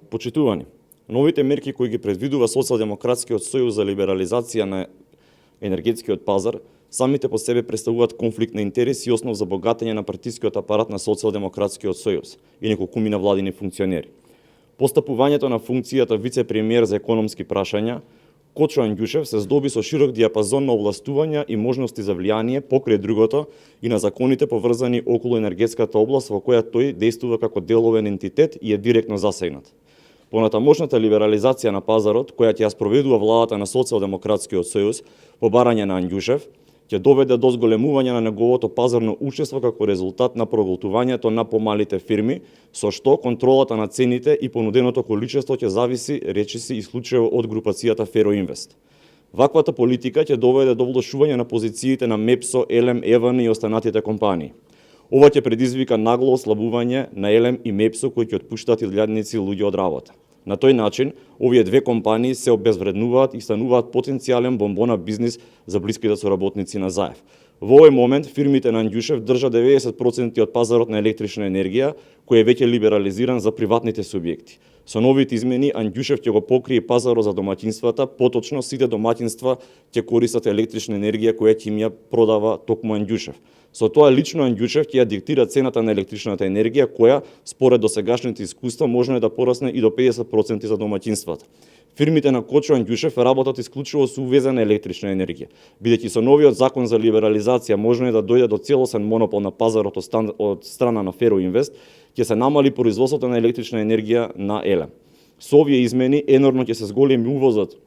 Почитувани, новите мерки кои ги предвидува Социјалдемократскиот сојуз за либерализација на енергетскиот пазар самите по себе представуваат конфликт на интереси и основ за богатење на партискиот апарат на Социјалдемократскиот сојуз и неколкумина владини функционери. Постапувањето на функцијата вице-премиер за економски прашања, Кочо Анѓушев се здоби со широк диапазон на овластувања и можности за влијание покрај другото и на законите поврзани околу енергетската област во која тој действува како деловен ентитет и е директно засегнат. Понатамошната либерализација на пазарот, која ќе ја спроведува владата на Социјалдемократскиот сојуз по барање на Анѓушев, ќе доведе до зголемување на неговото пазарно учество како резултат на проголтувањето на помалите фирми, со што контролата на цените и понуденото количество ќе зависи, речиси, исклучиво од групацијата Фероинвест. Ваквата политика ќе доведе до влошување на позициите на Мепсо, Елем, Еван и останатите компании. Ова ќе предизвика нагло ослабување на Елем и Мепсо кои ќе отпуштаат илјадници луѓе од работа. На тој начин, овие две компании се обезвреднуваат и стануваат потенцијален бомбона бизнис за блиските соработници на ЗАЕВ. Во овој момент фирмите на Анѓушев држат 90% од пазарот на електрична енергија, кој е веќе либерализиран за приватните субјекти. Со новите измени Анѓушев ќе го покрие пазарот за домаќинствата, поточно сите домаќинства ќе користат електрична енергија која ќе им ја продава токму Анѓушев. Со тоа лично Анѓушев ќе ја диктира цената на електричната енергија која, според досегашните искуства, можно да порасне и до 50% за домаќинствата. Фирмите на Кочо Анѓушев работат исклучиво со увезена електрична енергија, бидејќи со новиот закон за либерализација можно да дојде до целосен монопол на пазарот од страна на Фероинвест, ќе се намали производството на електрична енергија на Елем. Со овие измени енормно ќе се зголеми увозот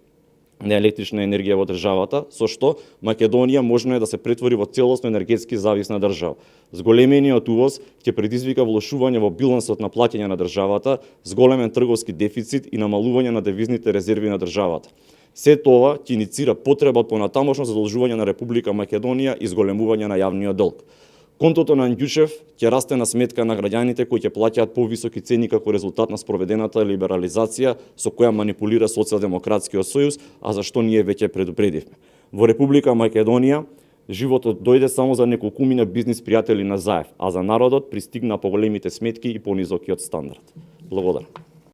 на електрична енергија во државата, со што Македонија можно да се претвори во целосно енергетски зависна држава. Зголемениот увоз ќе предизвика влошување во билансот на плаќање на државата, зголемен трговски дефицит и намалување на девизните резерви на државата. Се тоа ќе иницира потреба по натамошно задолжување на Република Македонија и зголемување на јавниот долг. Контото на Анѓушев ќе расте на сметка на граѓаните кои ќе плаќаат повисоки цени како резултат на спроведената либерализација со која манипулира Социјалдемократскиот сојуз, а за што ние веќе предупредивме. Во Република Македонија животот дојде само за неколкумина бизнис пријатели на ЗАЕВ, а за народот пристигна поголемите сметки и понизокиот стандард. Благодарам.